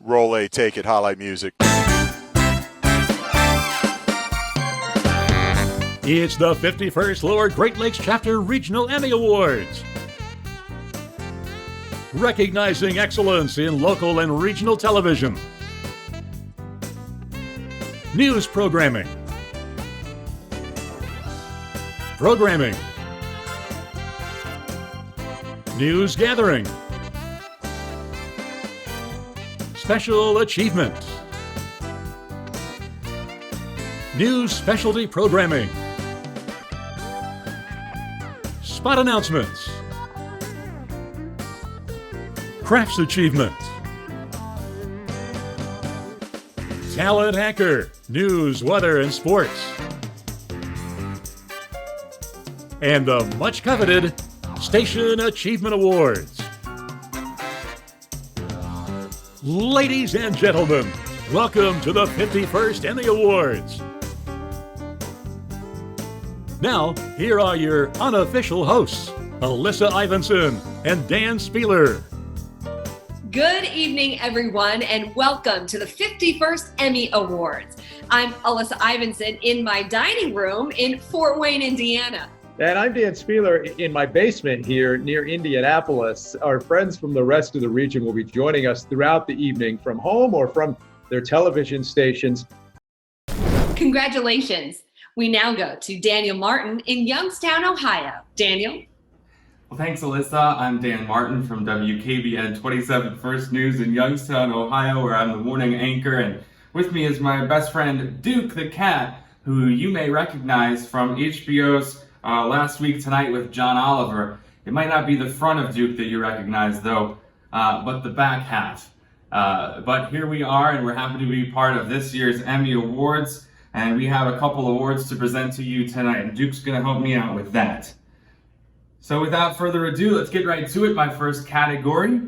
Roll a Take It highlight music. It's the 51st Lower Great Lakes Chapter Regional Emmy Awards. Recognizing excellence in local and regional television. News programming. Programming. News gathering. Special achievement. News specialty programming. Spot announcements. Crafts achievement. Talent anchor. News, weather, and sports. And the much coveted Station Achievement Awards. Ladies and gentlemen, welcome to the 51st Emmy Awards. Now, here are your unofficial hosts, Alyssa Ivinson and Dan Spieler. Good evening, everyone, and welcome to the 51st Emmy Awards. I'm Alyssa Ivinson in my dining room in Fort Wayne, Indiana. And I'm Dan Spieler in my basement here near Indianapolis. Our friends from the rest of the region will be joining us throughout the evening from home or from their television stations. Congratulations. We now go to Daniel Martin in Youngstown, Ohio. Daniel? Well, thanks, Alyssa. I'm Dan Martin from WKBN 27 First News in Youngstown, Ohio, where I'm the morning anchor. And with me is my best friend, Duke the Cat, who you may recognize from HBO's Last Week Tonight with John Oliver. It might not be the front of Duke that you recognize, though, but the back half. But here we are, and we're happy to be part of this year's Emmy Awards. And we have a couple awards to present to you tonight, and Duke's going to help me out with that. So without further ado, let's get right to it. My first category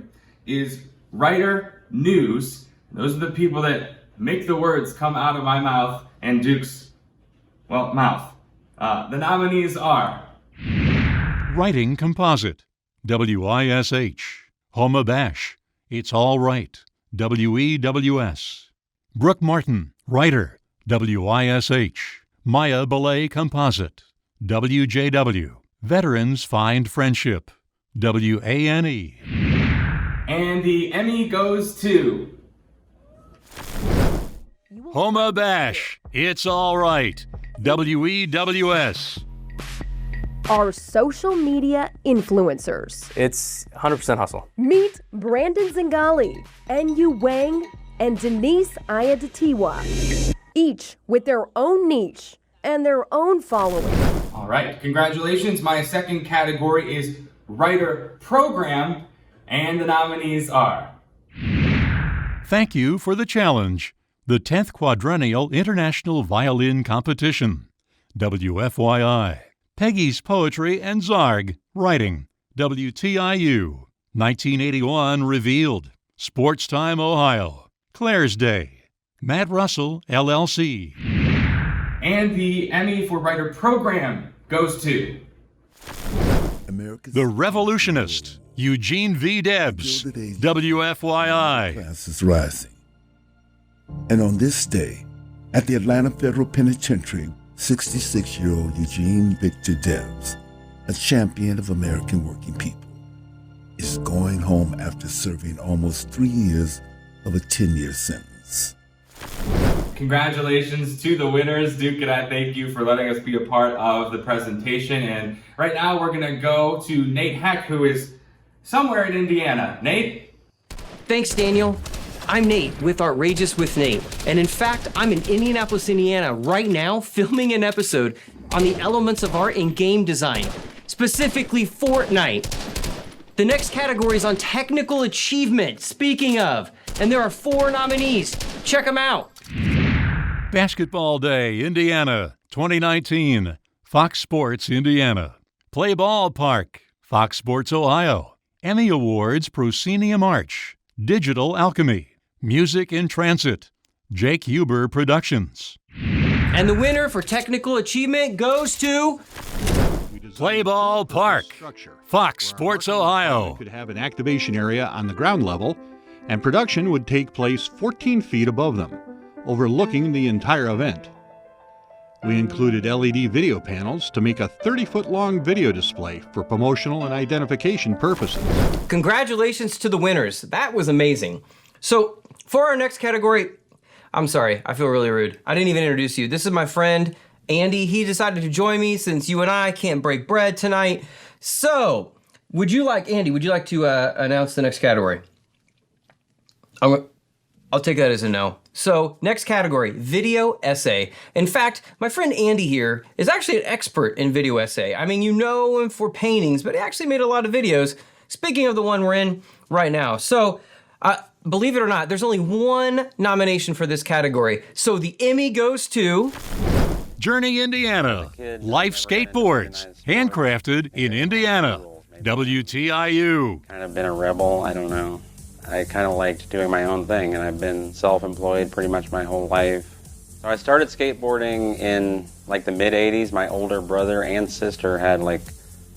is Writer News. Those are the people that make the words come out of my mouth and Duke's, well, mouth. The nominees are Writing Composite, WISH. Homa Bash, It's All Right, WEWS. Brooke Martin, Writer, WISH. Maya Belay Composite, WJW. Veterans Find Friendship, WANE. And the Emmy goes to Homa Bash, It's All Right, WEWS. Are social media influencers. It's 100% hustle. Meet Brandon Zingali, NU Wang, and Denise Ayadatiwa, each with their own niche and their own following. All right, congratulations. My second category is Writer Program, and the nominees are Thank you for the challenge, the 10th Quadrennial International Violin Competition, WFYI. Peggy's Poetry and Zarg, Writing, WTIU. 1981 Revealed, Sports Time, Ohio. Claire's Day, Matt Russell, LLC. And the Emmy for Writer Program goes to The Revolutionist, Eugene V. Debs, WFYI. Class is rising. And on this day, at the Atlanta Federal Penitentiary, 66-year-old Eugene Victor Debs, a champion of American working people, is going home after serving almost 3 years of a 10-year sentence. Congratulations to the winners. Duke and I thank you for letting us be a part of the presentation. And right now we're going to go to Nate Heck, who is somewhere in Indiana. Nate? Thanks, Daniel. I'm Nate with Outrageous with Nate. And in fact, I'm in Indianapolis, Indiana right now filming an episode on the elements of art in game design, specifically Fortnite. The next category is on technical achievement, speaking of, and there are 4 nominees. Check them out. Basketball Day, Indiana, 2019. Fox Sports, Indiana. Play Ball Park, Fox Sports, Ohio. Emmy Awards, Proscenium Arch. Digital Alchemy. Music in Transit, Jake Huber Productions. And the winner for technical achievement goes to Play Ball Park, Fox Sports, Ohio. Could have an activation area on the ground level and production would take place 14 feet above them, overlooking the entire event. We included LED video panels to make a 30-foot-long video display for promotional and identification purposes. Congratulations to the winners. That was amazing. So, for our next category, I'm sorry, I feel really rude. I didn't even introduce you. This is my friend, Andy. He decided to join me since you and I can't break bread tonight. So, Andy, would you like to announce the next category? I'll take that as a no. So, next category, video essay. In fact, my friend Andy here is actually an expert in video essay. I mean, you know him for paintings, but he actually made a lot of videos. Speaking of the one we're in right now. So, believe it or not, there's only one nomination for this category. So the Emmy goes to... Journey, Indiana. Life skateboards. Handcrafted in Indiana. WTIU. Kind of been a rebel, I don't know. I kind of liked doing my own thing, and I've been self-employed pretty much my whole life. So I started skateboarding in like the mid-'80s. My older brother and sister had like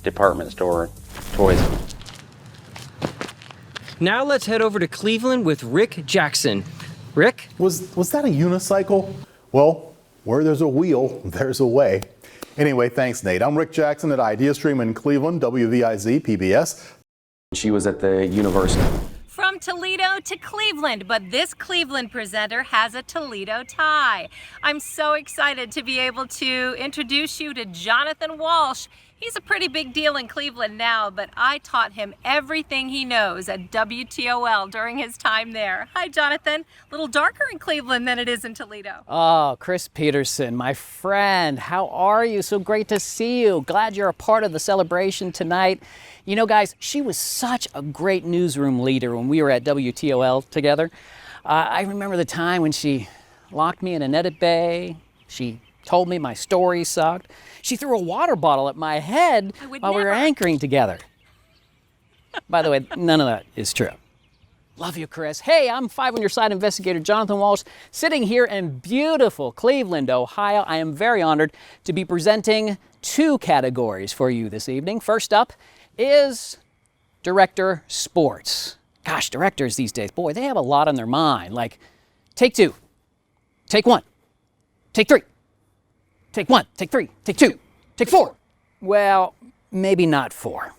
department store toys. Now let's head over to Cleveland with Rick Jackson. Rick? Was that a unicycle? Well, where there's a wheel, there's a way. Anyway, thanks, Nate. I'm Rick Jackson at IdeaStream in Cleveland, WVIZ, PBS. She was at the university. From Toledo to Cleveland, but this Cleveland presenter has a Toledo tie. I'm so excited to be able to introduce you to Jonathan Walsh. He's a pretty big deal in Cleveland now, but I taught him everything he knows at WTOL during his time there. Hi, Jonathan. A little darker in Cleveland than it is in Toledo. Oh, Chris Peterson, my friend, how are you? So great to see you. Glad you're a part of the celebration tonight. You know, guys, she was such a great newsroom leader when we were at WTOL together. I remember the time when she locked me in an edit bay. She told me my story sucked. She threw a water bottle at my head while we were anchoring together. By the way, none of that is true. Love you, Chris. Hey, I'm 5 on your side investigator Jonathan Walsh, sitting here in beautiful Cleveland, Ohio. I am very honored to be presenting 2 categories for you this evening. First up is Director Sports. Gosh, directors these days, boy, they have a lot on their mind. Like, take 2, take 1, take 3. Take 1, take 3, take 2, take 4. Well, maybe not 4.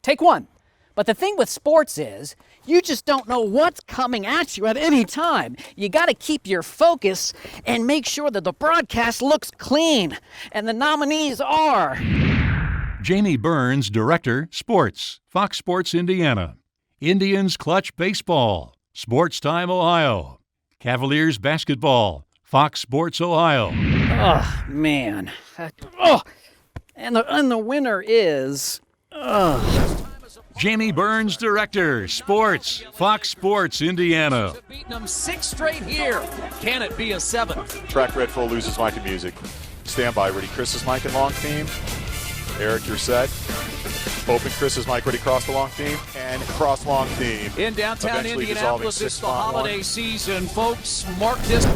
Take 1. But the thing with sports is, you just don't know what's coming at you at any time. You got to keep your focus and make sure that the broadcast looks clean. And the nominees are... Jamie Burns, Director, Sports, Fox Sports Indiana. Indians Clutch Baseball, Sports Time Ohio. Cavaliers Basketball, Fox Sports Ohio. Oh, man. And the winner is... Jamie Burns, Director, Sports, Fox Sports Indiana. Beating them 6 straight here. Can it be a 7th? Track red full loses mic and music. Stand by, ready, Chris's mic and long theme. Eric, you're set. Open Chris's mic, ready, cross the long theme. And cross long theme. In downtown Eventually Indianapolis, it's the holiday season, folks. Mark this.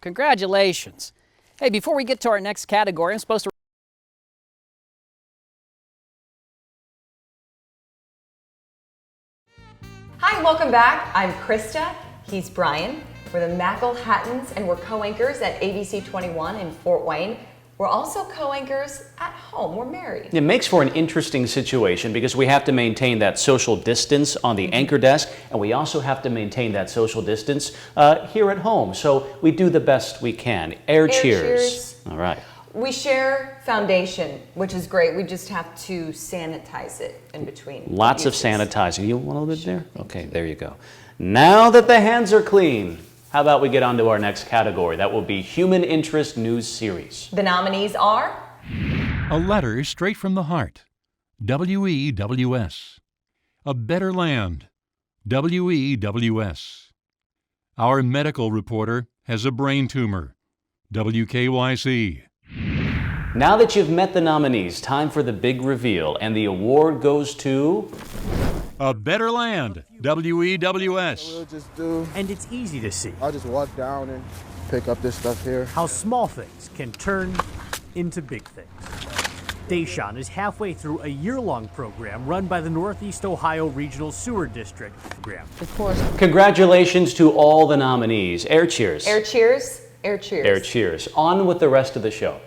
Congratulations. Hey, before we get to our next category, I'm supposed to... Hi, welcome back. I'm Krista. He's Brian. We're the Mackle-Hattons, and we're co-anchors at ABC 21 in Fort Wayne. We're also co-anchors at home. We're married. It makes for an interesting situation because we have to maintain that social distance on the anchor desk, and we also have to maintain that social distance here at home. So we do the best we can. Air cheers. All right. We share foundation, which is great. We just have to sanitize it in between. Lots of sanitizing. You want a little bit there? Okay, there you go. Now that the hands are clean, how about we get on to our next category? That will be Human Interest News Series. The nominees are... A letter straight from the heart. WEWS. A Better Land. WEWS. Our medical reporter has a brain tumor. WKYC. Now that you've met the nominees, time for the big reveal, and the award goes to... A Better Land, WEWS. We'll just do, and it's easy to see. I'll just walk down and pick up this stuff here. How small things can turn into big things. station is halfway through a year-long program run by the Northeast Ohio Regional Sewer District program. Of course. Congratulations to all the nominees. Air cheers. Air cheers. Air cheers. Air cheers. On with the rest of the show.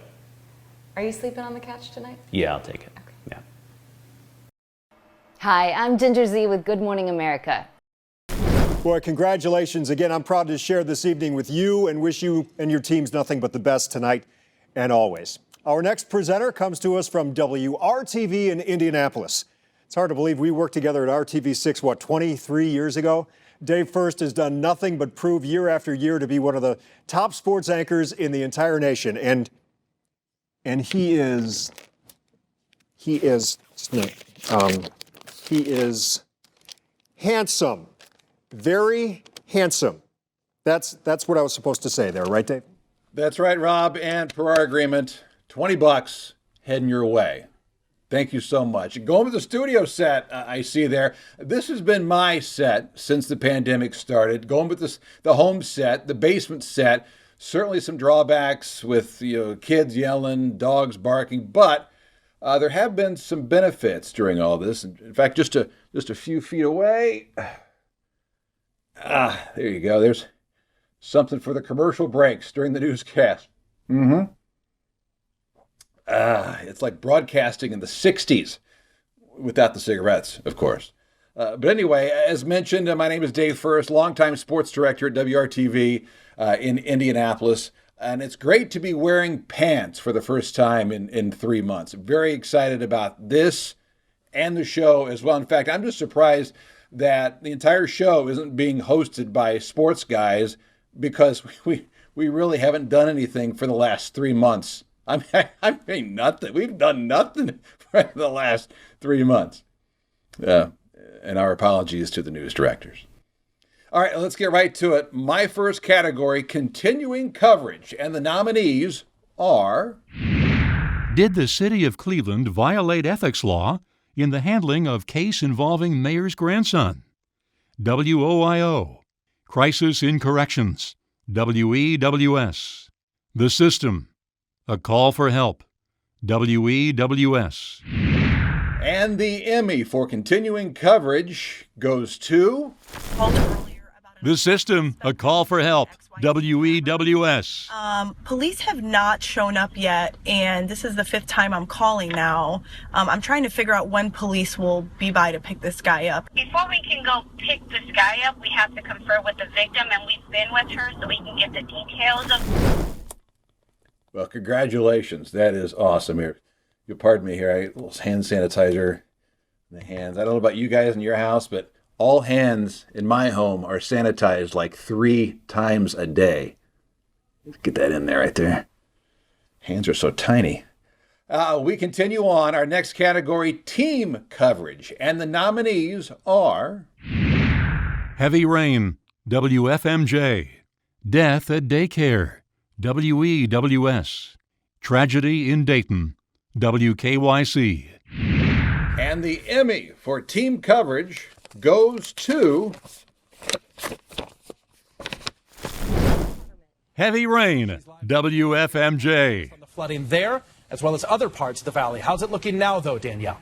Are you sleeping on the couch tonight? Yeah, I'll take it. Yeah. Hi, I'm Ginger Z with Good Morning America. Boy, congratulations again. I'm proud to share this evening with you and wish you and your teams nothing but the best tonight and always. Our next presenter comes to us from WRTV in Indianapolis. It's hard to believe we worked together at RTV6, 23 years ago? Dave First has done nothing but prove year after year to be one of the top sports anchors in the entire nation. And he is handsome. Very handsome. That's what I was supposed to say there, right, Dave? That's right, Rob. And per our agreement, $20 heading your way. Thank you so much. Going with the studio set, I see there. This has been my set since the pandemic started. Going with the home set, the basement set. Certainly some drawbacks with kids yelling, dogs barking, but there have been some benefits during all this. In fact, just a few feet away. There you go. There's something for the commercial breaks during the newscast. It's like broadcasting in the 60s without the cigarettes, of course. But anyway, as mentioned, my name is Dave First, longtime sports director at WRTV in Indianapolis. And it's great to be wearing pants for the first time in 3 months. Very excited about this and the show as well. In fact, I'm just surprised that the entire show isn't being hosted by sports guys because we really haven't done anything for the last 3 months. I mean, nothing. We've done nothing for the last 3 months. And our apologies to the news directors. All right, let's get right to it. My first category, continuing coverage. And the nominees are... Did the city of Cleveland violate ethics law in the handling of case involving mayor's grandson? WOIO. Crisis in Corrections. WEWS. The System. A Call for Help. WEWS. And the Emmy for continuing coverage goes to... The System. A Call for Help. WEWS. Police have not shown up yet, and this is the 5th time I'm calling now. I'm trying to figure out when police will be by to pick this guy up. Before we can go pick this guy up, we have to confer with the victim, and we've been with her so we can get the details of... Well, congratulations. That is awesome. Here, you'll pardon me here. A little hand sanitizer in the hands. I don't know about you guys in your house, but all hands in my home are sanitized like 3 times a day. Get that in there right there. Hands are so tiny. We continue on. Our next category, team coverage. And the nominees are... Heavy Rain. WFMJ. Death at Daycare. WEWS. Tragedy in Dayton. WKYC. And the Emmy for team coverage goes to... Heavy Rain. WFMJ. From the flooding there, as well as other parts of the valley. How's it looking now, though, Danielle?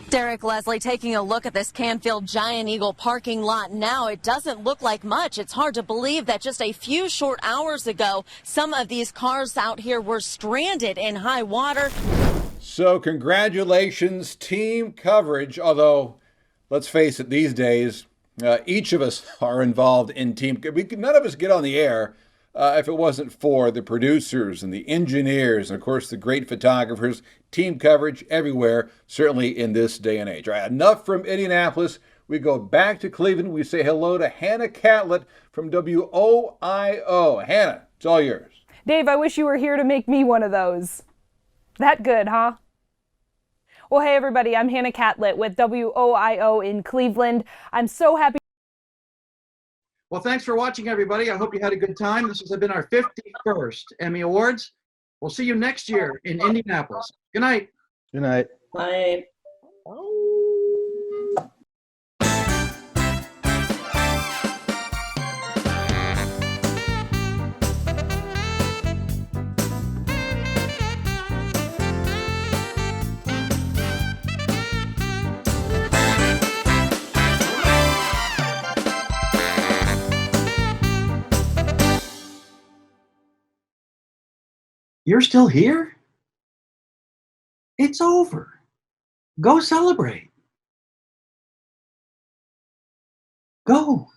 Derek Leslie taking a look at this Canfield Giant Eagle parking lot now. It doesn't look like much. It's hard to believe that just a few short hours ago, some of these cars out here were stranded in high water. So congratulations, team coverage. Although, let's face it, these days, each of us are involved in team. None of us get on the air if it wasn't for the producers and the engineers and, of course, the great photographers. Team coverage everywhere, certainly in this day and age. All right, enough from Indianapolis. We go back to Cleveland. We say hello to Hannah Catlett from WOIO. Hannah, it's all yours. Dave, I wish you were here to make me one of those. That good, huh? Well, hey, everybody, I'm Hannah Catlett with WOIO in Cleveland. I'm so happy. Well, thanks for watching, everybody. I hope you had a good time. This has been our 51st Emmy Awards. We'll see you next year in Indianapolis. Good night. Good night. Bye. You're still here? It's over. Go celebrate. Go.